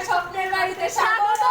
স্বপ্নের বাড়িতে স্বাগত।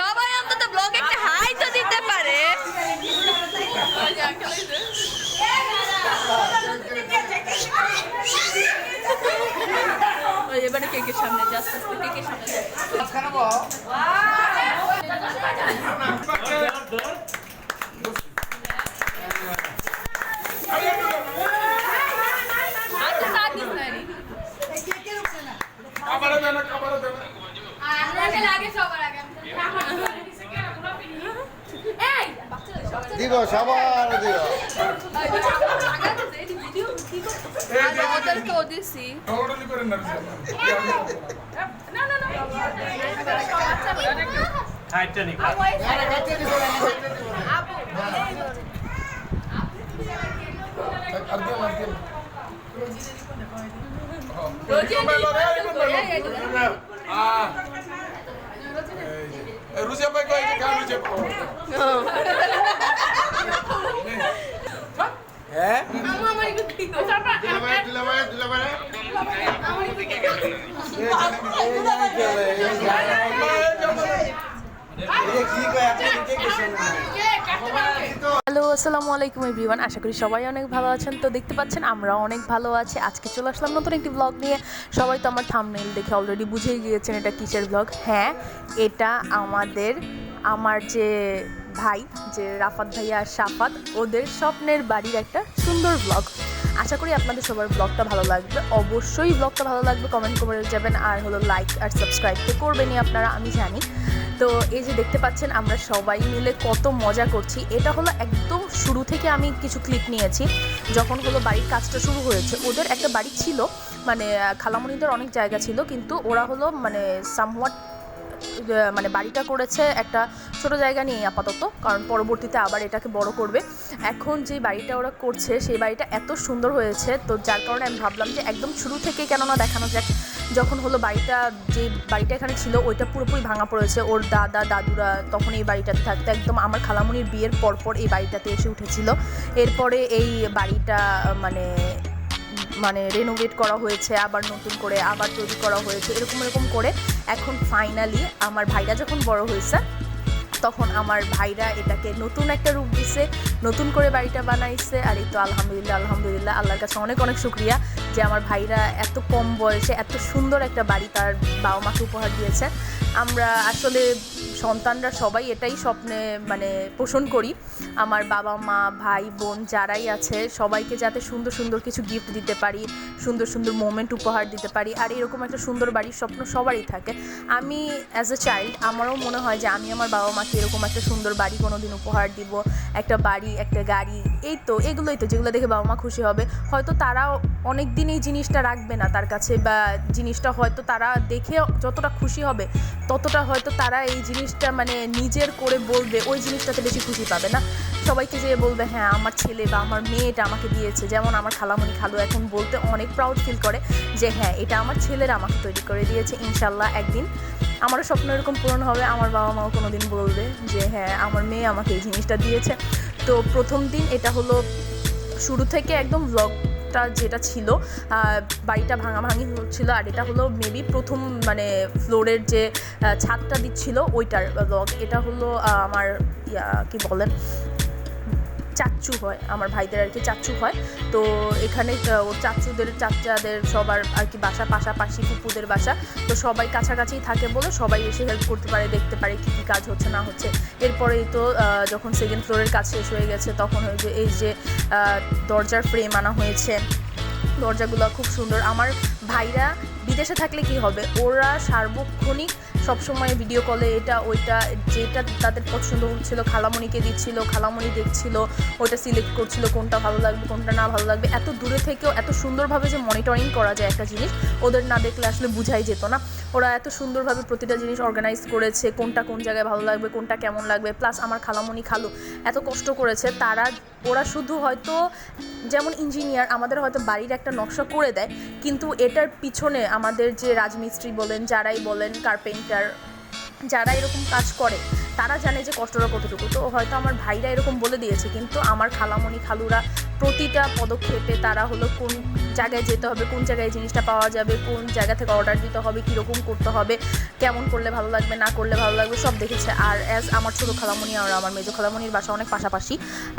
সবাই অন্তত ব্লগে একটা হাই তো দিতে পারে। এবারে কেকের সামনে যাচ্ছে, কেকের সামনে দিব সবার দিব ওদেরকে দিছি। রুচিয়া পাই কই যে কার রুচিয়া হ্যাঁ আমার একটু ঠিক আছে দিলাবারে হ্যালো আসসালামু আলাইকুম এভরিওয়ান, আশা করি সবাই অনেক ভালো আছেন। তো দেখতে পাচ্ছেন আমরাও অনেক ভালো আছি। আজকে চলে আসলাম নতুন একটি ব্লগ নিয়ে। সবাই তো আমার থাম্বনেইল দেখে অলরেডি বুঝেই গিয়েছেন এটা কিসের ব্লগ। হ্যাঁ, এটা আমার যে ভাই, যে রাফাত ভাইয়া আর সাফাত, ওদের স্বপ্নের বাড়ির একটা সুন্দর ব্লগ। আশা করি আপনাদের সবার ব্লগটা ভালো লাগবে। অবশ্যই ব্লগটা ভালো লাগবে, কমেন্ট করে যাবেন। আর হলো লাইক আর সাবস্ক্রাইব তো করবেনই আপনারা, আমি জানি। তো এই যে দেখতে পাচ্ছেন আমরা সবাই মিলে কত মজা করছি। এটা হলো একদম শুরু থেকে আমি কিছু ক্লিপ নিয়েছি। যখন হলো বাড়ির কাজটা শুরু হয়েছে, ওদের একটা বাড়ি ছিল, মানে খালামণিদের অনেক জায়গা ছিল, কিন্তু ওরা হলো মানে সামওয়াট মানে বাড়িটা করেছে একটা ছোট জায়গা নিয়ে আপাতত, কারণ পরবর্তীতে আবার এটাকে বড় করবে। এখন যে বাড়িটা ওরা করছে সেই বাড়িটা এত সুন্দর হয়েছে, তো যার কারণে আমি ভাবলাম যে একদম শুরু থেকে কেননা দেখানো যাক। যখন হলো যে বাড়িটা এখানে ছিল ওইটা পুরোপুরি ভাঙা পড়েছে। ওর দাদুরা তখন এই বাড়িটাতে থাকতো, একদম আমার খালামণির বিয়ের পরপর এই বাড়িটাতে এসে উঠেছিল। এরপরে এই বাড়িটা মানে রেনোভেট করা হয়েছে, আবার নতুন করে আবার তৈরি করা হয়েছে, এরকম করে এখন ফাইনালি আমার ভাইরা যখন বড় হয়েছে তখন আমার ভাইরা এটাকে নতুন একটা রূপ দিছে, নতুন করে বাড়িটা বানাইছে। আর এই তো আলহামদুলিল্লাহ আল্লাহর কাছে অনেক শুকরিয়া যে আমার ভাইরা এত কম বয়সে এত সুন্দর একটা বাড়ি তার বাবা মাকে উপহার দিয়েছে। আমরা আসলে সন্তানরা সবাই এটাই স্বপ্নে মানে পোষণ করি, আমার বাবা মা ভাই বোন যারাই আছে সবাইকে যাতে সুন্দর সুন্দর কিছু গিফট দিতে পারি, সুন্দর সুন্দর মোমেন্ট উপহার দিতে পারি। আর এরকম একটা সুন্দর বাড়ির স্বপ্ন সবারই থাকে। আমি অ্যাজ এ চাইল্ড আমারও মনে হয় যে আমি আমার বাবা মাকে এরকম একটা সুন্দর বাড়ি কোনো দিন উপহার দিব, একটা বাড়ি একটা গাড়ি। এই তো এগুলোই তো যেগুলো দেখে বাবা মা খুশি হবে। হয়তো তারা অনেক দিন এই জিনিসটা রাখবে না তার কাছে, বা জিনিসটা হয়তো তারা দেখে যতটা খুশি হবে ততটা হয়তো তারা এই জিনিসটা মানে নিজের করে বলবে, ওই জিনিসটাতে বেশি খুশি পাবে না। সবাইকে যেয়ে বলবে হ্যাঁ আমার ছেলে বা আমার মেয়েটা আমাকে দিয়েছে। যেমন আমার খালামণি খালু এখন বলতে অনেক প্রাউড ফিল করে যে হ্যাঁ এটা আমার ছেলেরা আমাকে তৈরি করে দিয়েছে। ইনশাল্লাহ একদিন আমারও স্বপ্ন এরকম পূরণ হবে, আমার বাবা মাও কোনো দিন বলবে যে হ্যাঁ আমার মেয়ে আমাকে এই জিনিসটা দিয়েছে। তো প্রথম দিন এটা হলো শুরু থেকে একদম ব্লগ ব্লগটা যেটা ছিল বাড়িটা ভাঙাভাঙি হচ্ছিল, আর এটা হলো মেবি প্রথম মানে ফ্লোরের যে ছাদটা দিচ্ছিল ওইটার ব্লগ। এটা হলো আমার কি বলেন চাচ্চু হয়, আমার ভাইদের আর কি চাচ্চু হয়। তো এখানে ওর চাচ্চাদের সবার আর কি বাসা পাশাপাশি, ফুপুদের বাসা, তো সবাই কাছাকাছি থাকে বলে সবাই এসে হেল্প করতে পারে, দেখতে পারে কী কী কাজ হচ্ছে না হচ্ছে। এরপরেই তো যখন সেকেন্ড ফ্লোরের কাজ শেষ হয়ে গেছে তখন এই যে দরজার ফ্রেম আনা হয়েছে, দরজাগুলো খুব সুন্দর। আমার ভাইরা বিদেশে থাকলে কি হবে, ওরা সার্বক্ষণিক সবসময় ভিডিও কলে এটা ওইটা যেটা তাদের পছন্দ হচ্ছিল খালামণিকে দিচ্ছিল, খালামণি দেখছিল, ওইটা সিলেক্ট করছিল কোনটা ভালো লাগবে কোনটা না ভালো লাগবে। এত দূরে থেকেও এত সুন্দরভাবে যে মনিটরিং করা যায় একটা জিনিস, ওদের না দেখলে আসলে বুঝাই যেত না। ওরা এত সুন্দরভাবে প্রতিটা জিনিস অর্গানাইজ করেছে, কোনটা কোন জায়গায় ভালো লাগবে, কোনটা কেমন লাগবে। প্লাস আমার খালামণি খালু এত কষ্ট করেছে, ওরা শুধু হয়তো যেমন ইঞ্জিনিয়ার আমাদের হয়তো বাড়ির একটা নকশা করে দেয়, কিন্তু এটার পিছনে আমাদের যে রাজমিস্ত্রি বলেন, যারাই বলেন, কার্পেন্টার, যারা এরকম কাজ করে তারা জানে যে কষ্টটা কতটুকু। তো হয়তো আমার ভাইরা এরকম বলে দিয়েছে, কিন্তু আমার খালামণি খালুরা প্রতিটা পদক্ষেপে তারা হলো কোন জায়গায় যেতে হবে, কোন জায়গায় জিনিসটা পাওয়া যাবে, কোন জায়গা থেকে অর্ডার দিতে হবে, কীরকম করতে হবে, কেমন করলে ভালো লাগবে, না করলে ভালো লাগবে, সব দেখেছে। আর আমার ছোটো খালামণি আর আমার মেজো খালামণির বাসা অনেক পাশাপাশি।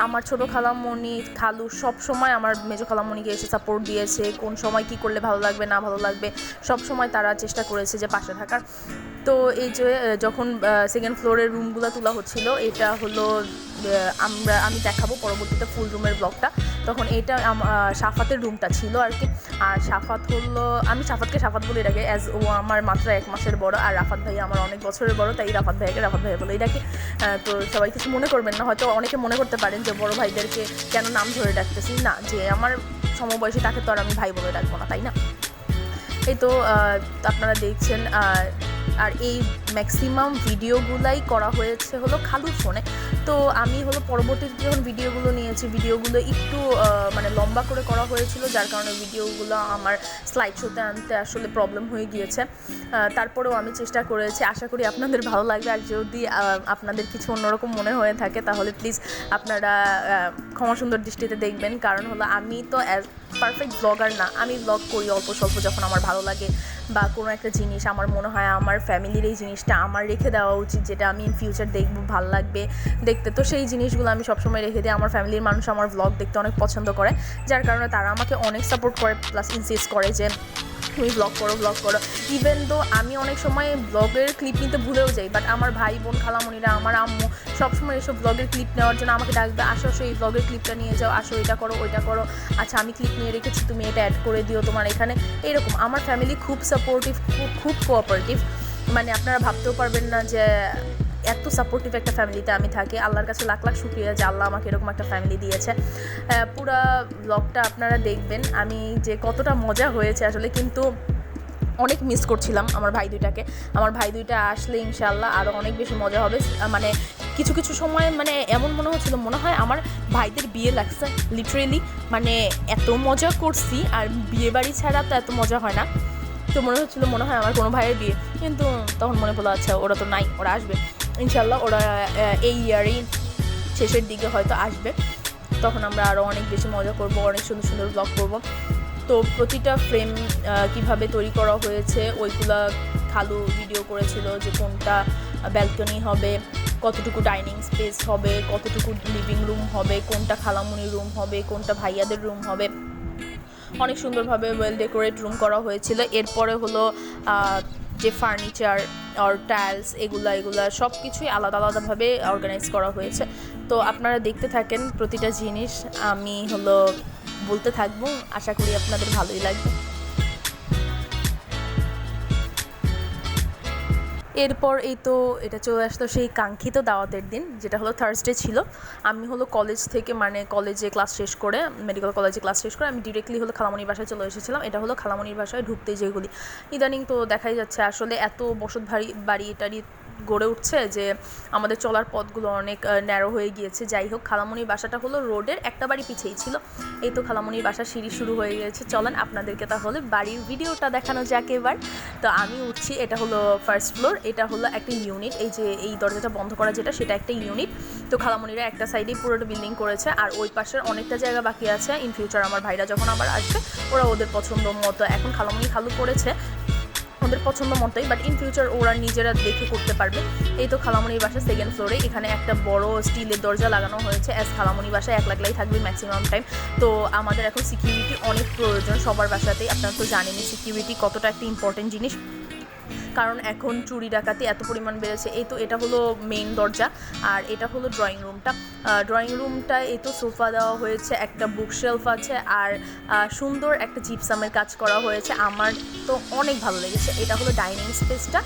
আমার ছোটো খালামণি খালু সব সময় আমার মেজো খালামণিকে এসে সাপোর্ট দিয়েছে, কোন সময় কি করলে ভালো লাগবে না ভালো লাগবে সব সময় তারা চেষ্টা করেছে যে পাশে থাকার। তো এই যে যখন সেকেন্ড ফ্লোরের রুমগুলো তোলা হচ্ছিল, এটা হলো আমি দেখাবো পরবর্তীতে ফুল রুমের ব্লগটা। তখন এটা সাফাতের রুমটা ছিল আর কি। আর সাফাত হলো, আমি সাফাতকে সাফাত বলে ডাকি, অ্যাজ ও আমার মাত্র 1 মাসের বড়, আর রাফাত ভাই আমার অনেক বছরের বড়, তাই রাফাত ভাইকে রাফাত ভাই বলে ডাকি। তো সবাই কিছু মনে করবেন না, হয়তো অনেকে মনে করতে পারেন যে বড় ভাইদেরকে কেন নাম ধরে ডাকতেছি, না, যে আমার সমবয়সী তাকে তো আর আমি ভাই বলে ডাকবো না, তাই না? এই তো আপনারা দেখছেন। আর এই ম্যাক্সিমাম ভিডিওগুলাই করা হয়েছে হলো খালুর ফোনে। তো আমি হলো পরবর্তীতে যখন ভিডিওগুলো নিয়েছি, ভিডিওগুলো একটু মানে লম্বা করে করা হয়েছিল, যার কারণে ভিডিওগুলো আমার স্লাইড শোতে আনতে আসলে প্রবলেম হয়ে গিয়েছে। তারপরেও আমি চেষ্টা করেছি, আশা করি আপনাদের ভালো লাগবে। আর যদি আপনাদের কিছু অন্যরকম মনে হয়ে থাকে তাহলে প্লিজ আপনারা ক্ষমা সুন্দর দৃষ্টিতে দেখবেন, কারণ হলো আমি তো পারফেক্ট ব্লগার না, আমি ব্লগ করি অল্প স্বল্প যখন আমার ভালো লাগে, বা কোনো একটা জিনিস আমার মনে হয় আমার ফ্যামিলির এই জিনিসটা আমার রেখে দেওয়া উচিত, যেটা আমি ইন ফিউচার দেখবো, ভালো লাগবে দেখতে। তো সেই জিনিসগুলো আমি সবসময় রেখে দিই। আমার ফ্যামিলির মানুষ আমার ব্লগ দেখতে অনেক পছন্দ করে, যার কারণে তারা আমাকে অনেক সাপোর্ট করে, প্লাস ইনসিস্ট করে যে তুমি ব্লগ করো। ইভেন তো আমি অনেক সময় ব্লগের ক্লিপ নিতে ভুলেও যাই, বাট আমার ভাই বোন খালামণিরা, আমার আম্মু সবসময় এসব ব্লগের ক্লিপ নেওয়ার জন্য আমাকে ডাকবে, আসো এই ব্লগের ক্লিপটা নিয়ে যাও, আসো এটা করো ওইটা করো, আচ্ছা আমি ক্লিপ নিয়ে রেখেছি তুমি এটা অ্যাড করে দিও তোমার এখানে। এরকম আমার ফ্যামিলি খুব সাপোর্টিভ, খুব কোঅপারেটিভ, মানে আপনারা ভাবতেও পারবেন না যে এত সাপোর্টিভ একটা ফ্যামিলিতে আমি থাকি। আল্লাহর কাছে লাখ লাখ শুকরিয়া যে আল্লাহ আমাকে এরকম একটা ফ্যামিলি দিয়েছে। পুরা ব্লগটা আপনারা দেখবেন আমি যে কতটা মজা হয়েছে আসলে, কিন্তু অনেক মিস করছিলাম আমার ভাই দুইটা আসলে ইনশাআল্লাহ আরও অনেক বেশি মজা হবে। মানে কিছু সময় মানে এমন মনে হয় আমার ভাইদের বিয়ে লাগছে লিটারেলি, মানে এত মজা করছি। আর বিয়ে বাড়ি ছাড়া তো এত মজা হয় না, তো মনে হয় আমার কোনো ভাইয়ের বিয়ে, কিন্তু তখন মনে পড়লো আচ্ছা ওরা তো নাই, ওরা আসবে ইনশাআল্লাহ, ওরা এই ইয়ারেই শেষের দিকে হয়তো আসবে, তখন আমরা আরও অনেক বেশি মজা করব, অনেক সুন্দর সুন্দর ব্লগ করব। তো প্রতিটা ফ্রেম কিভাবে তৈরি করা হয়েছে ওইগুলা খালু ভিডিও করেছিল, যে কোনটা ব্যালকনি হবে, কতটুকু ডাইনিং স্পেস হবে, কতটুকু লিভিং রুম হবে, কোনটা খালামুনির রুম হবে, কোনটা ভাইয়াদের রুম হবে। অনেক সুন্দরভাবে ওয়েল ডেকোরেট রুম করা হয়েছিল। এরপরে হলো যে ফার্নিচার আর টাইলস এগুলা সব কিছুই আলাদাভাবে অর্গানাইজ করা হয়েছে। তো আপনারা দেখতে থাকেন প্রতিটা জিনিস, আমি হলো বলতে থাকবো, আশা করি আপনাদের ভালোই লাগবে। এরপর এই তো এটা চলে আসলো সেই কাঙ্ক্ষিত দাওয়াতের দিন, যেটা হলো থার্সডে ছিল। আমি হলো কলেজ থেকে, মানে কলেজে ক্লাস শেষ করে, মেডিকেল কলেজে ক্লাস শেষ করে আমি ডিরেক্টলি হলো খালামণির বাসায় চলে এসেছিলাম। এটা হলো খালামণির বাসায় ঢুকতেই যেগুলি ইদানিং তো দেখাই যাচ্ছে আসলে এত বসত বাড়ি টাড়ি গড়ে উঠছে যে আমাদের চলার পথগুলো অনেক ন্যারো হয়ে গিয়েছে। যাই হোক, খালামণির বাসাটা হলো রোডের একটা বাড়ি পিছেই ছিল। এই তো খালামণির বাসার সিঁড়ি শুরু হয়ে গেছে। চলেন আপনাদেরকে তাহলে বাড়ির ভিডিওটা দেখানো যাক এবার। তো আমি উঠছি, এটা হলো ফার্স্ট ফ্লোর, এটা হলো একটা ইউনিট। এই যে এই দরজাটা বন্ধ করা যেটা, সেটা একটা ইউনিট। তো খালামণিরা একটা সাইডেই পুরোটা বিল্ডিং করেছে, আর ওই পাশের অনেকটা জায়গা বাকি আছে। ইন ফিউচার আমার ভাইরা যখন আবার আসবে, ওরা ওদের পছন্দ মতো, এখন খালামণি খালু করেছে ওদের পছন্দ মতোই, বাট ইন ফিউচার ওরা নিজেরা দেখে করতে পারবে। এই তো খালামণির বাসা সেকেন্ড ফ্লোরে, এখানে একটা বড় স্টিলের দরজা লাগানো হয়েছে। অ্যাজ খালামণি বাসায় একলাই থাকবে ম্যাক্সিমাম টাইম। তো আমাদের এখন সিকিউরিটি অনেক প্রয়োজন সবার বাসাতেই। আপনারা তো জানেনই সিকিউরিটি কতটা একটা ইম্পর্টেন্ট জিনিস, কারণ এখন চুরি ডাকাতি এত পরিমাণ বেড়েছে। এই তো এটা হলো মেইন দরজা, আর এটা হলো ড্রয়িং রুমটা। ড্রয়িং রুমটা এই তো সোফা দেওয়া হয়েছে, একটা বুকশেলফ আছে, আর সুন্দর একটা জিপসামের কাজ করা হয়েছে। আমার তো অনেক ভালো লেগেছে। এটা হলো ডাইনিং স্পেসটা,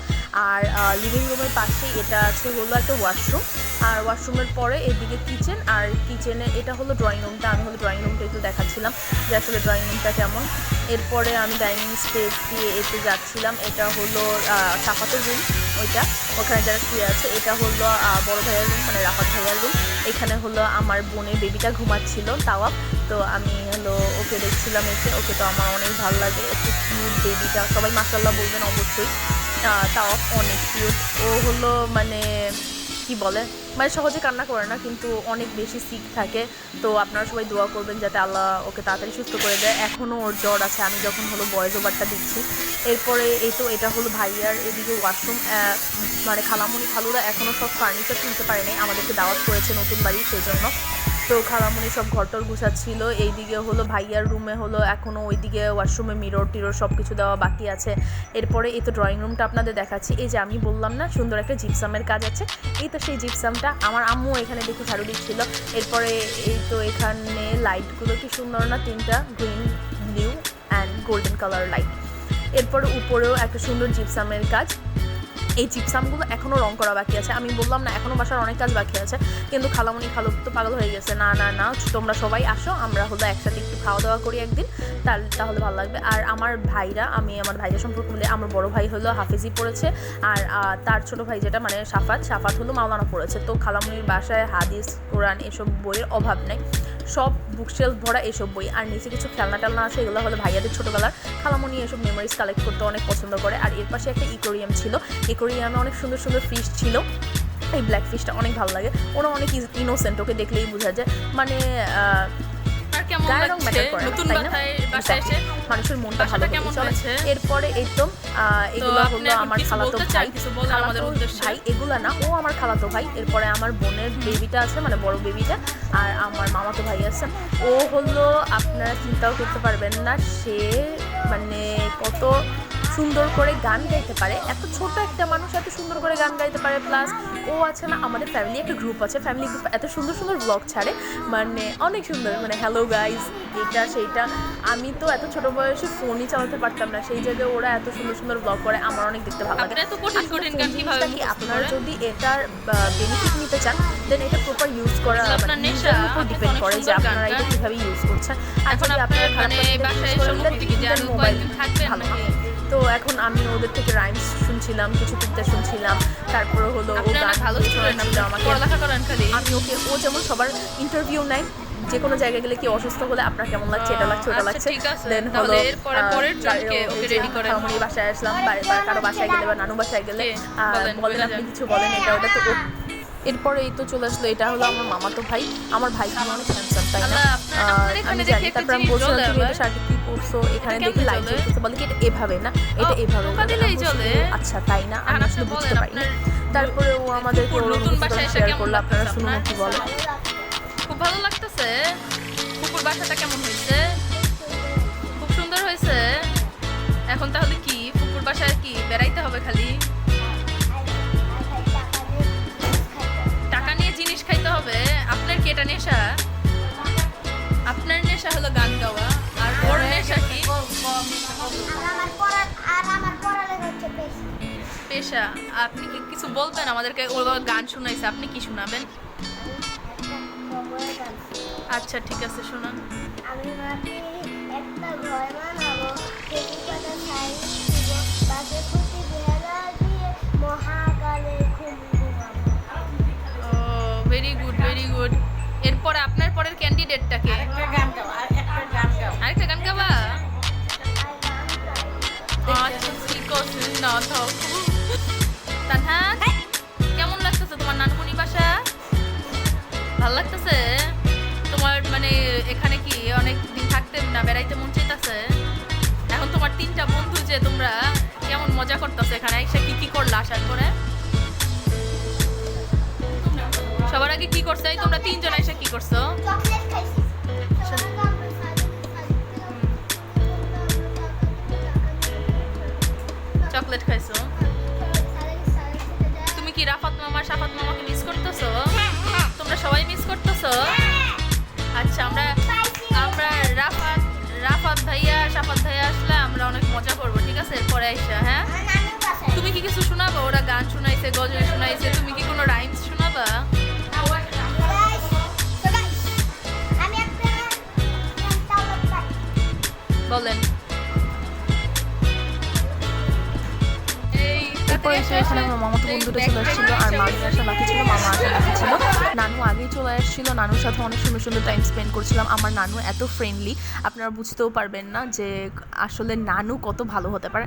আর লিভিং রুমের পাশেই এটা আছে হলো একটা ওয়াশরুম, আর ওয়াশরুমের পরে এদিকে কিচেন, আর কিচেনে এটা হলো ড্রয়িং রুমটা। আমি হলো ড্রয়িং রুমটা একটু দেখাচ্ছিলাম যে আসলে ড্রয়িং রুমটা কেমন। এরপরে আমি ডাইনিং স্পেস দিয়ে এতে যাচ্ছিলাম। এটা হলো সাফাতের রুম, ওখানে যারা শুয়ে আছে। এটা হলো বড় ভাইয়ার রুম, মানে রাফাত ভাইয়ার রুম। এখানে হলো আমার বোনের বেবিটা ঘুমাচ্ছিল, তাওয়াব। তো আমি হলো ওকে দেখছিলাম এসে। ওকে তো আমার অনেক ভালো লাগে, একটু কিউট বেবিটা, সবাই মাশাআল্লাহ বলবেন অবশ্যই। তাওয়াব অনেক কিউট। ও হলো মানে কি বলে, মানে সহজে কান্না করে না, কিন্তু অনেক বেশি সিক থাকে। তো আপনারা সবাই দোয়া করবেন যাতে আল্লাহ ওকে তাড়াতাড়ি সুস্থ করে দেয়। এখনও ওর জ্বর আছে, আমি যখন হলো ভয়েস ওভারটা দিচ্ছি। এরপরে এই তো এটা হলো ভাইয়ার এদিকে ওয়াশরুম। মানে খালুরা এখনও সব ফার্নিচার কিনতে পারেনি, আমাদেরকে দাওয়াত করেছে নতুন বাড়ি, সেই জন্য। তো খালামণি সব ঘরটর গুছাচ্ছিল। এইদিকে হলো ভাইয়ার রুমে হলো এখনও ওইদিকে ওয়াশরুমে মিরর টিরর সব কিছু দেওয়া বাকি আছে। এরপরে এই তো ড্রয়িং রুমটা আপনাদের দেখাচ্ছি। এই যে আমি বললাম না সুন্দর একটা জিপসামের কাজ আছে, এই তো সেই জিপসামটা। আমার আম্মু এখানে দেখে ঝাড়ু দিচ্ছিল। এরপরে এই তো এখানে লাইটগুলো কি সুন্দর না, তিনটা green, blue and golden colour light. এরপরে উপরেও একটা সুন্দর জিপসামের কাজ। এই জিপসামগুলো এখনও রং করা বাকি আছে। আমি বললাম না এখনও বাসার অনেক কাজ বাকি আছে, কিন্তু খালু তো পাগল হয়ে গেছে। না না না, তোমরা সবাই আসো, আমরা হলো একসাথে একটু খাওয়া দাওয়া করি একদিন, তাহলে ভালো লাগবে। আর আমার ভাইরা সম্পর্কে বলে, আমার বড় ভাই হলো হাফেজি পড়েছে, আর তার ছোট ভাই যেটা মানে সাফাত হলো মাওলানা পড়েছে। তো খালামণির বাসায় হাদিস, কোরআন এসব বইয়ের অভাব নেই, সব বুকশেলফ ভরা এসব বই। আর নিচে কিছু খেলনা টেলনা আছে, এগুলো হলো ভাইয়াদের ছোটোবেলার। খালামণি এসব মেমোরিজ কালেক্ট করতে অনেক পছন্দ করে। আর এর পাশে একটা ইকোরিয়াম ছিল, ইকোরিয়ামে অনেক সুন্দর সুন্দর ফিশ ছিল। এই ব্ল্যাক ফিশটা অনেক ভালো লাগে, ওরা অনেক ইনোসেন্ট, ওকে দেখলেই বোঝা যায়। মানে মানুষের মনটা ভালো হয়েছে। এরপরে এই তো এগুলো হলো আমার খালাতো ভাই, এগুলা না, ও আমার খালাতো ভাই। এরপরে আমার বোনের বেবিটা আছে, মানে বড় বেবিটা, আর আমার মামাতো ভাই আছে। ও হলো আপনারা চিন্তাও করতে পারবেন না, সে মানে কত সুন্দর করে গান গাইতে পারে। এত ছোট একটা মানুষ এত সুন্দর করে গান গাইতে পারে। প্লাস ও আছে না, আমাদের ফ্যামিলি একটা গ্রুপ আছে, ফ্যামিলি গ্রুপ এত সুন্দর সুন্দর ব্লগ ছাড়ে, মানে অনেক সুন্দর, মানে হ্যালো গাইজ এটা সেইটা। আমি তো এত ছোট বয়সে ফোনই চালাতে পারতাম না, সেই জায়গায় ওরা এত সুন্দর সুন্দর ব্লগ করে, আমার অনেক দেখতে ভালো লাগে। আপনারা যদি এটার বেনিফিট নিতে চান, দেন এটা প্রপার ইউজ করা নিজের উপর ডিপেন্ড করে যে আপনারা এটা কীভাবে ইউজ করছেন। আর যদি আপনারা খারাপ মোবাইল ভালো। তো এখন আমি ওদের থেকে রাইমস শুনছিলাম, কিছু কবিতা শুনছিলাম, তারপরে হলো ও গান ভালো শোনাচ্ছিল আমাকে। আমি ওকে, ও যেমন সবার ইন্টারভিউ নেয়, যে কোনো জায়গায় গেলে কি অসুস্থ হলে আপনার কেমন লাগছে, এটা লাগছে ওটা লাগছে, দেন হলো খালামণির বাসায় আসলাম, কারো বাসায় গেলে বা নানু বাসায় গেলে বলেন আপনি কিছু বলেন, এটা ওটা। তো এরপরে এই তো চলে আসলো, এটা হলো আমার মামাতো ভাই। আমার ভাই কি অনেক হ্যান্ডসাম, তাই না? আমি জানি। তারপর আমি বলছিলাম তুমি এটা শার্টে কি পরছো, এখানে দেখি লাইট জ্বলতেছে, বলে কি এটা এভাবে না, এটা এভাবে। আচ্ছা তাই না, আমি আসলে বুঝতে পারি না। তারপরে ও আমাদেরকে শেয়ার করলো, আপনারা শুনুন কি বলে। খুব ভালো লাগতেছে। কুকুর বাসাটা কেমন হয়েছে? খুব সুন্দর হয়েছে। এখন তাহলে কি কুকুর বাসায় কি বেড়াইতে হবে খালি? টাকা নিয়ে জিনিস খাইতে হবে? আপনার কি এটা নেশা? আপনার নেশা হলো গান গাওয়া, আর ওর নেশা কি? পেশা। আপনি কি কিছু বলবেন আমাদেরকে? ও গান শুনাইছে, আপনি কি শোনাবেন? আচ্ছা ঠিক আছে, শোনান। আমি ভাবি একটা ঘর বানাবো, খেজুর পাতা ছাই দিব, বাসে খুঁটি বেড়া দিয়ে মহাকালে ঘুম ভেরি গুড ভেরি গুড। এরপরে আপনার পরের ক্যান্ডিডেটটা কে? আরেকটা গান গাবা? আচ্ছা ঠিক আছে, না থাকো। তানহান, কেমন লাগতেছে তোমার নানকুনি বাসা? ভালো লাগতেছে? তোমার মানে এখানে কি অনেক দিন থাকতে না বেড়াইতে মন চাইতেছে? এখন তোমার 3টা বন্ধু যে তোমরা কেমন মজা করতেছে এখানে এসে, কি কি করলা আসার পরে? সবার আগে কি করছো? এই তোমরা 3 জন এসে কি করছো? চকলেট খাইছি। চকলেট খাইছো? তুমি কি রাফাত মামা সাফাত মামাকে মিস করতেছো? তোমরা সবাই মিস করতেছো? আচ্ছা, আমরা রাফাত ভাইয়া সাফাত ভাইয়া আসলে আমরা অনেক মজা করবো, ঠিক আছে? এরপরে আইসা, হ্যাঁ? তুমি কি কিছু শোনাবা? ওরা গান শোনাইছে, গজল শোনাইছে, তুমি কি কোনো রাইমস শোনাবা? বলেন। এরপর এসে এখানে আমার মামাতো বন্ধুরা চলে আসছিল, আর মামি আসা বাকি ছিল, মামা আসা বাকি ছিল। নানু আগেই চলে আসছিল, নানুর সাথে অনেক সুন্দর সুন্দর টাইম স্পেন্ড করছিলাম। আমার নানু এত ফ্রেন্ডলি, আপনারা বুঝতেও পারবেন না যে আসলে নানু কত ভালো হতে পারে।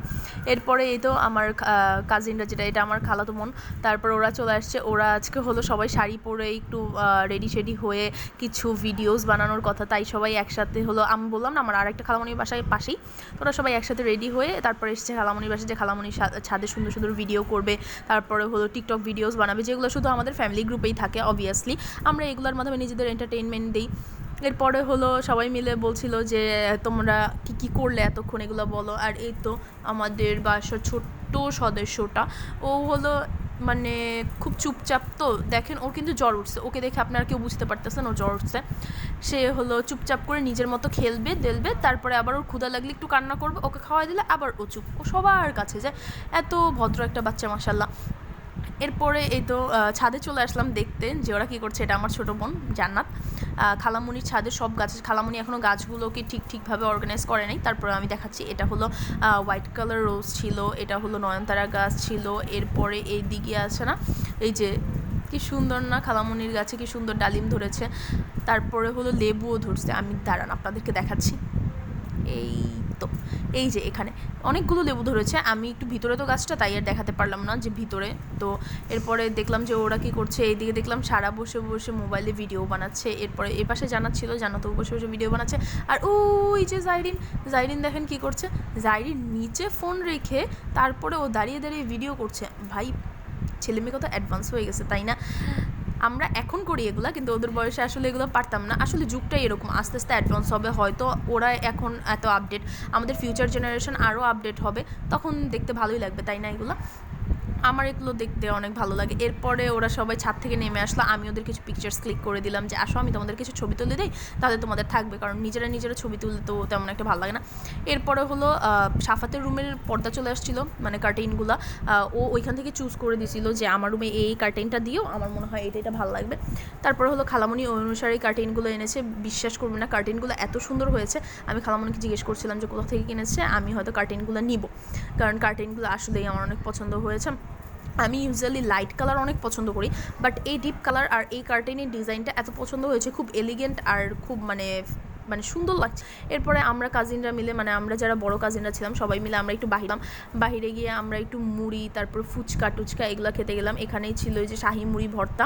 এরপরে এই তো আমার কাজিনরা, যেটা এটা আমার খালাতো বোন, তারপর ওরা চলে আসছে। ওরা আজকে হলো সবাই শাড়ি পরে একটু রেডি শেডি হয়ে কিছু ভিডিওস বানানোর কথা, তাই সবাই একসাথে হলো। আমি বললাম না আমার আরেকটা খালামণির বাসায় পাশেই, ওরা সবাই একসাথে রেডি হয়ে তারপরে এসেছে খালামণির বাসায়, যে খালামণির ছাদে সুন্দর সুন্দর ভিডিও করবে, তারপরে হলো টিকটক ভিডিওস বানাবে, যেগুলো শুধু আমাদের ফ্যামিলি গ্রুপেই থাকে। অবভিয়াসলি আমরা এগুলোর মাধ্যমে নিজেদের এন্টারটেইনমেন্ট দিই। এরপরে হলো সবাই মিলে বলছিল যে তোমরা কি কি করলে এতক্ষণ, এগুলো বলো। আর এই তো আমাদের বাসার ছোট্ট সদস্যটা, ও হলো মানে খুব চুপচাপ, তো দেখেন ওর কিন্তু জ্বর উঠছে, ওকে দেখে আপনারা কেউ বুঝতে পারতেছেন ও জ্বর উঠছে। সে হলো চুপচাপ করে নিজের মতো খেলবে দেলবে, তারপরে আবার ওর ক্ষুধা লাগলে একটু কান্না করবে, ওকে খাওয়াই দিলে আবার ও চুপ, ও সবার কাছে যায়। এত ভদ্র একটা বাচ্চা, মাশাল্লাহ। এরপরে এই তো ছাদে চলে আসলাম দেখতে যে ওরা কী করছে। এটা আমার ছোটো বোন জান্নাত, খালামুনির ছাদে সব গাছ, খালামুনি এখনও গাছগুলোকে ঠিকভাবে অর্গানাইজ করে নাই। তারপরে আমি দেখাচ্ছি, এটা হলো হোয়াইট কালার রোজ ছিল, এটা হলো নয়নতারা গাছ ছিল। এরপরে এই দিকে আছে না, এই যে কি সুন্দর না খালামুনির গাছে কি সুন্দর ডালিম ধরেছে। তারপরে হলো লেবুও ধরছে, আমি দাঁড়ান আপনাদেরকে দেখাচ্ছি। এই তো এই যে এখানে অনেকগুলো লেবু ধরেছে, আমি একটু ভিতরে তো গাছটা, তাই আর দেখাতে পারলাম না যে ভিতরে। তো এরপরে দেখলাম যে ওরা কী করছে, এইদিকে দেখলাম সারা বসে বসে মোবাইলে ভিডিও বানাচ্ছে। এরপরে এ পাশে জান্নাত ছিল, জান্নাতও বসে বসে ভিডিও বানাচ্ছে। আর ওই যে জাইরিন দেখেন কী করছে, জাইরিন নিচে ফোন রেখে তারপরে ও দাঁড়িয়ে দাঁড়িয়ে ভিডিও করছে। ভাই ছেলে মেয়ে কত অ্যাডভান্স হয়ে গেছে, তাই না? আমরা এখন করি এগুলা, কিন্তু ওদের বয়সে আসলে এগুলো পারতাম না। আসলে যুগটাই এরকম, আস্তে আস্তে অ্যাডভান্স হবে। হয়তো ওরা এখন এত আপডেট, আমাদের ফিউচার জেনারেশন আরও আপডেট হবে, তখন দেখতে ভালোই লাগবে, তাই না? এগুলো আমার এগুলো দেখতে অনেক ভালো লাগে। এরপরে ওরা সবাই ছাদ থেকে নেমে আসলো, আমি ওদের কিছু পিকচার্স ক্লিক করে দিলাম যে আসো আমি তোমাদের কিছু ছবি তুলে দিই, তাহলে তোমাদের থাকবে, কারণ নিজেরা ছবি তুলতে তো তেমন একটা ভালো লাগে না। এরপরে হলো সাফাতের রুমের পর্দা চলে আসছিলো, মানে কার্টেইনগুলো ও ওইখান থেকে চুজ করে দিয়েছিল যে আমার রুমে এই কার্টেইনটা দিও, আমার মনে হয় এটা ভালো লাগবে। তারপরে হলো খালামণি ওই অনুসারে কার্টেইনগুলো এনেছে। বিশ্বাস করবে না, কার্টেইনগুলো এত সুন্দর হয়েছে। আমি খালামণিকে জিজ্ঞেস করছিলাম যে কোথা থেকে কিনেছে, আমি হয়তো কার্টেইনগুলো নিব, কারণ কার্টেইনগুলো আসলেই আমার অনেক পছন্দ হয়েছে। আমি ইউজুয়ালি লাইট কালার অনেক পছন্দ করি, বাট এই ডিপ কালার আর এই কার্টেনের ডিজাইনটা এত পছন্দ হয়েছে, খুব এলিগেন্ট আর খুব মানে সুন্দর লাগছে। এরপরে আমরা কাজিনরা মিলে, মানে আমরা যারা বড় কাজিনরা ছিলাম সবাই মিলে আমরা একটু বাহিরে গিয়ে আমরা একটু মুড়ি, তারপর ফুচকা টুচকা এগুলো খেতে গেলাম। এখানেই ছিল ওই যে শাহি মুড়ি ভর্তা,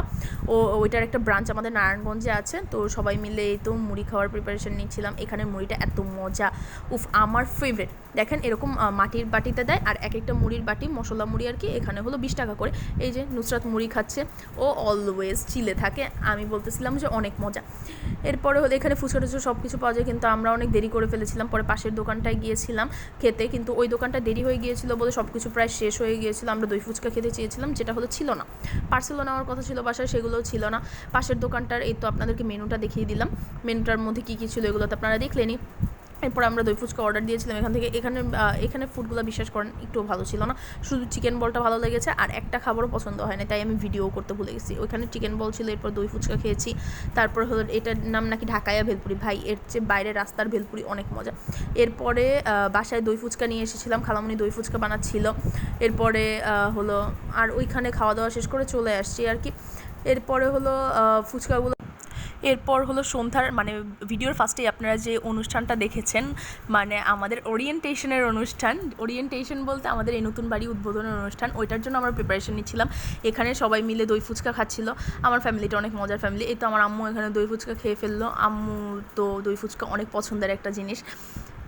ওইটার একটা ব্রাঞ্চ আমাদের নারায়ণগঞ্জে আছে। তো সবাই মিলে এই তো মুড়ি খাওয়ার প্রিপারেশন নিচ্ছিলাম। এখানে মুড়িটা এত মজা, উফ আমার ফেভারিট। দেখেন এরকম মাটির বাটিতে দেয়, আর এক একটা মুড়ির বাটি মশলা মুড়ি আর কি, এখানে হলো 20 টাকা করে। এই যে নুসরাত মুড়ি খাচ্ছে, ও অলওয়েজ চিলে থাকে। আমি বলতেছিলাম যে অনেক মজা। এরপরে হলো এখানে ফুচকা টুচকা সব কিছু পাওয়া যায়, কিন্তু আমরা অনেক দেরি করে ফেলেছিলাম। পরে পাশের দোকানটায় গিয়েছিলাম খেতে, কিন্তু ওই দোকানটা দেরি হয়ে গিয়েছিল বলে সব কিছু প্রায় শেষ হয়ে গিয়েছিল। আমরা দই ফুচকা খেতে চেয়েছিলাম, যেটা হলো ছিল না, পার্সেলও নেওয়ার কথা ছিল বাসায়, সেগুলোও ছিল না। পাশের দোকানটার এই তো আপনাদেরকে মেনুটা দেখিয়ে দিলাম, মেনুটার মধ্যে কী কী ছিল এগুলো তো আপনারা দেখলেনি। এরপর আমরা দই ফুচকা অর্ডার দিয়েছিলাম এখান থেকে। এখানে ফুডগুলো বিশ্বাস করেন একটুও ভালো ছিল না, শুধু চিকেন বলটা ভালো লেগেছে, আর একটা খাবারও পছন্দ হয় না, তাই আমি ভিডিও করতে ভুলে গেছি। ওইখানে চিকেন বল ছিল, এরপর দই ফুচকা খেয়েছি। তারপর হলো এটার নাম নাকি ঢাকাইয়া ভেলপুরি, ভাই এর চেয়ে বাইরে রাস্তার ভেলপুরি অনেক মজা। এরপরে বাসায় দই ফুচকা নিয়ে এসেছিলাম, খালামণি দই ফুচকা বানাচ্ছিল। এরপরে হলো আর ওইখানে খাওয়া দাওয়া শেষ করে চলে আসছি আর কি। এরপরে হলো ফুচকাগুলো, এরপর হলো সন্ধ্যার মানে ভিডিওর ফার্স্টেই আপনারা যে অনুষ্ঠানটা দেখেছেন মানে আমাদের ওরিয়েন্টেশনের অনুষ্ঠান, ওরিয়েন্টেশন বলতে আমাদের এই নতুন বাড়ি উদ্বোধনের অনুষ্ঠান, ওইটার জন্য আমরা প্রিপারেশন নিচ্ছিলাম। এখানে সবাই মিলে দই ফুচকা খাচ্ছিল। আমার ফ্যামিলিটা অনেক মজার ফ্যামিলি। এই তো আমার আম্মু এখানে দই ফুচকা খেয়ে ফেললো। আম্মু তো দই ফুচকা অনেক পছন্দের একটা জিনিস।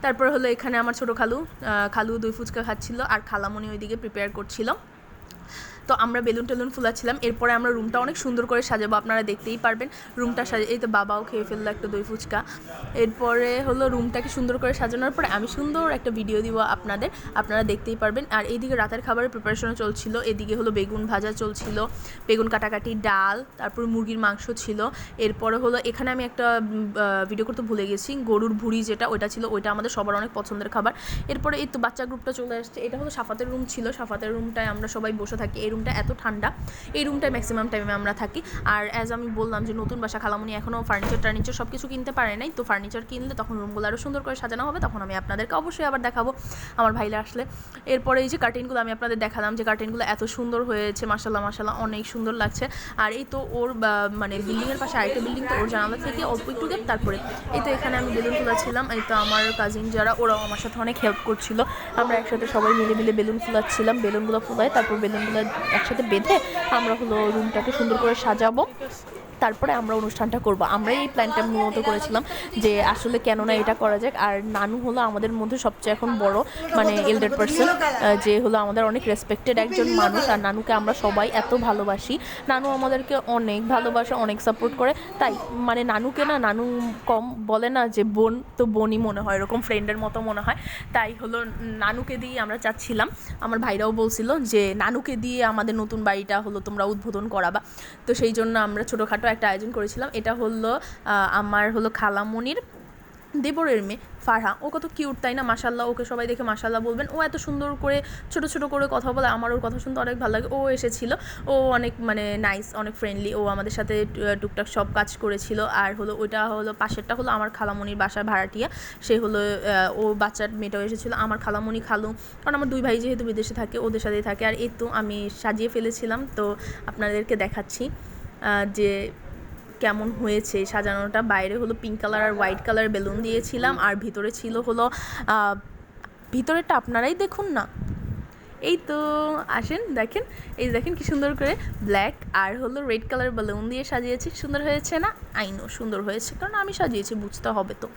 তারপর হলো এখানে আমার ছোটো খালু দই ফুচকা খাচ্ছিল আর খালামণি ওইদিকে প্রিপেয়ার করছিল। তো আমরা বেলুন টেলুন ফুলাচ্ছিলাম। এরপরে আমরা রুমটা অনেক সুন্দর করে সাজাবো, আপনারা দেখতেই পারবেন রুমটা এই তো বাবাও খেয়ে ফেললো একটা দই ফুচকা। এরপরে হলো রুমটাকে সুন্দর করে সাজানোর পরে আমি সুন্দর একটা ভিডিও দিব আপনাদের, আপনারা দেখতেই পারবেন। আর এইদিকে রাতের খাবারের প্রিপারেশনও চলছিল। এদিকে হলো বেগুন ভাজা চলছিল, বেগুন কাটাকাটি, ডাল, তারপর মুরগির মাংস ছিল। এরপরে হলো এখানে আমি একটা ভিডিও করতে ভুলে গেছি, গরুর ভুঁড়ি যেটা ওইটা ছিল, ওইটা আমাদের সবার অনেক পছন্দের খাবার। এরপরে এই তো বাচ্চা গ্রুপটা চলে আসছে। এটা হলো সাফাতের রুম ছিল, সাফাতের রুমটায় আমরা সবাই বসে থাকি। এই রুমটা এত ঠান্ডা, এই রুমটায় ম্যাক্সিমাম টাইমে আমরা থাকি। আর অ্যাজ আমি বললাম যে নতুন বাসা, খালামণি এখনও ফার্নিচার সব কিছু কিনতে পারে নাই। তো ফার্নিচার কিনলে তখন রুমগুলো আরও সুন্দর করে সাজানো হবে, তখন আমি আপনাদেরকে অবশ্যই আবার দেখাবো আমার ভাইরা আসলে। এরপরে এই যে কার্টেনগুলো আমি আপনাদের দেখালাম যে কার্টেনগুলো এত সুন্দর হয়েছে, মাশাল্লাহ অনেক সুন্দর লাগছে। আর এই তো ওর মানে বিল্ডিংয়ের পাশে আরেকটা বিল্ডিং, তো ওর জানালা থেকে অল্প একটু গ্যাপ। তারপরে এই তো এখানে আমি বেলুন ফুলাচ্ছিলাম। এই তো আমার কাজিন যারা, ওরাও আমার সাথে অনেক হেল্প করছিল। আমরা একসাথে সবাই মিলে বেলুন ফুলাচ্ছিলাম। বেলুনগুলো ফুলায় তারপর বেলুনগুলো একসাথে বেঁধে আমরা হলো রুমটাকে সুন্দর করে সাজাবো, তারপরে আমরা অনুষ্ঠানটা করব। আমরা এই প্ল্যানটা মূলত করেছিলাম যে আসলে কেন না এটা করা যাক। আর নানু হলো আমাদের মধ্যে সবচেয়ে এখন বড় মানে এল্ডার পার্সন, যে হলো আমাদের অনেক রেসপেক্টেড একজন মানুষ। আর নানুকে আমরা সবাই এত ভালোবাসি, নানু আমাদেরকে অনেক ভালোবাসে, অনেক সাপোর্ট করে। তাই মানে নানুকে না, নানু কম বলে না যে বোন, তো বোনই মনে হয়, এরকম ফ্রেন্ডের মতো মনে হয়। তাই হলো নানুকে দিয়ে আমরা চাচ্ছিলাম, আমার ভাইরাও বলছিল যে নানুকে দিয়ে আমাদের নতুন বাড়িটা হলো তোমরা উদ্বোধন করাবা। তো সেই জন্য আমরা ছোটোখাটো একটা আয়োজন করেছিলাম। এটা হলো আমার হলো খালামণির দেবরের মেয়ে ফারহা। ও কত কিউট তাই না, মাশাল্লাহ। ওকে সবাই দেখে মাশাল্লাহ বলবেন। ও এত সুন্দর করে ছোট করে কথা বলে, আমার ওর কথা শুনতে অনেক ভালো লাগে। ও এসেছিল, ও অনেক মানে নাইস, অনেক ফ্রেন্ডলি। ও আমাদের সাথে টুকটাক সব কাজ করেছিল। আর হলো ওইটা হলো পাশেরটা হলো আমার খালামণির বাসার ভাড়াটিয়া, সে হলো ও বাচ্চার মেয়েটাও এসেছিলো। আমার খালামণি খালু, কারণ আমার দুই ভাই যেহেতু বিদেশে থাকে ওদের সাথেই থাকে। আর এই তো আমি সাজিয়ে ফেলেছিলাম, তো আপনাদেরকে দেখাচ্ছি যে কেমন হয়েছে সাজানোটা। বাইরে হলো পিঙ্ক কালার আর হোয়াইট কালার বেলুন দিয়েছিলাম, আর ভিতরে ছিল হলো ভিতরেরটা আপনারাই দেখুন না। এই তো আসেন দেখেন, এই দেখেন কি সুন্দর করে ব্ল্যাক আর হলো রেড কালার বেলুন দিয়ে সাজিয়েছি। সুন্দর হয়েছে না? আইনো সুন্দর হয়েছে, কারণ আমি সাজিয়েছি, বুঝতে হবে তো।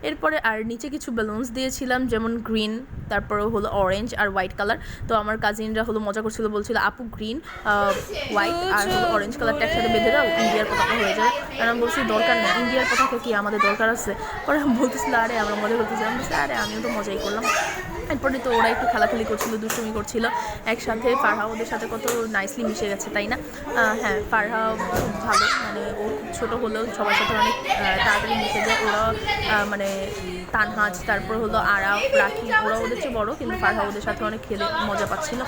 এরপরে আর নিচে কিছু বেলুনস দিয়েছিলাম, যেমন গ্রিন, তারপরে হলো অরেঞ্জ আর হোয়াইট কালার। তো আমার কাজিনরা হলো মজা করছিল, বলছিল আপু গ্রিন, হোয়াইট আর হলো অরেঞ্জ কালারটা একসাথে বেঁধে দাও, ইন্ডিয়ার পতাকা হয়ে যাবে। আর আমি বলছি দরকার নেই, ইন্ডিয়ার পতাকা কি আমাদের দরকার আছে? পরে আমি বলতেছিল আরে আমরা মজা করতেছিলাম, বলছি আরে আমিও তো মজাই করলাম। এরপরে তো ওরা একটু খেলাখেলি করছিল, দুষ্টুমি করছিল একসাথে। ফারহা ওদের সাথে কত নাইসলি মিশে গেছে তাই না? হ্যাঁ, ফারহা খুব ভালো, মানে ও খুব ছোটো হলেও সবার সাথে অনেক তাড়াতাড়ি মিশে যায়। ওরা মানে তানহাজ, তারপর হলো আরাফ, রাখি, ওরা ওদের চেয়ে বড়ো, কিন্তু ফারহা ওদের সাথে অনেক খেলে মজা পাচ্ছিল।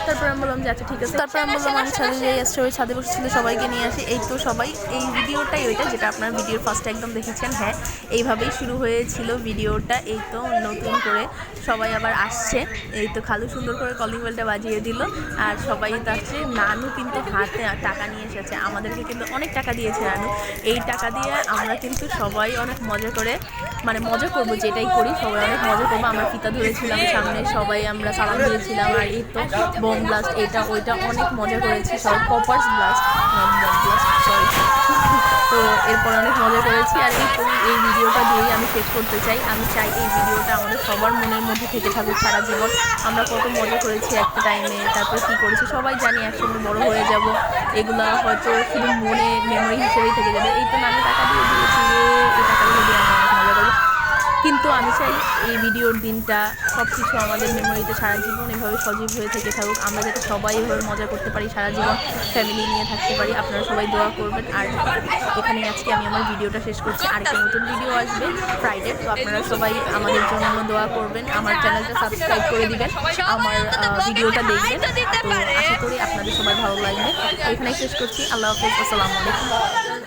তারপর আমি বললাম যে আচ্ছা ঠিক আছে। তারপর আমি বললাম আমি ছাদে যাই, আসছে ওই ছাদে বসেছিল, সবাইকে নিয়ে আসি। এই তো সবাই, এই ভিডিওটাই ওইটা যেটা আপনার ভিডিওর ফার্স্টে একদম দেখেছেন। হ্যাঁ, এইভাবেই শুরু হয়েছিল ভিডিওটা। এই তো নতুন করে সবাই আবার আসছে। এই তো খালু সুন্দর করে কলিং বেলটা বাজিয়ে দিল, আর সবাই তো আসছে। নানু কিন্তু হাতে টাকা নিয়ে এসেছে, আমাদেরকে কিন্তু অনেক টাকা দিয়েছে নানু। এই টাকা দিয়ে আমরা কিন্তু সবাই অনেক মজা করে, মানে মজা করবো, যেটাই করি সবাই অনেক মজা করবো। আমরা ফিতা ধরেছিলাম সামনে, সবাই আমরা সালাম দিয়েছিলাম। আর এই তো বোম ব্লাস্ট, এটা ওইটা অনেক মজা করেছি সবাই। কপার্স blast, not bomb blast, sorry. তো এরপর অনেক মজা করেছি। আর এই ভিডিওটা দিয়েই আমি শেষ করতে চাই। আমি চাই এই ভিডিওটা আমাদের সবার মনের মধ্যে থেকে থাকুক সারা জীবন। আমরা কত মজা করেছি একটা টাইমে, তারপরে কী করেছি সবাই জানি, একসঙ্গে বড় হয়ে যাব। এগুলো হয়তো শুধু মনে মেমোরি হিসেবেই থেকে যাবে। এই তো নানু টাকা দিয়ে দিয়েছি, এই টাকাগুলো দিয়ে আমরা অনেক মজা করবো। কিন্তু আমি চাই এই ভিডিওর দিনটা সব কিছু আমাদের মেমোরিতে সারা জীবন এভাবে সজীব হয়ে থেকে থাকুক। আমরা যাতে সবাই এভাবে মজা করতে পারি, সারা জীবন ফ্যামিলি নিয়ে থাকতে পারি। আপনারা সবাই দোয়া করবেন। আর এখানে আজকে আমি আমার ভিডিওটা শেষ করছি। আরেকটা নতুন ভিডিও আসবে ফ্রাইডে, তো আপনারা সবাই আমাদের জন্য দোয়া করবেন। আমার চ্যানেলটা সাবস্ক্রাইব করে দিবেন, আমার ভিডিওটা দেখবেন। তো আশা করি আপনাদের সবাই ভালো লাগবে। এখানেই শেষ করছি। আল্লাহ হাফেজ, আসসালামু আলাইকুম।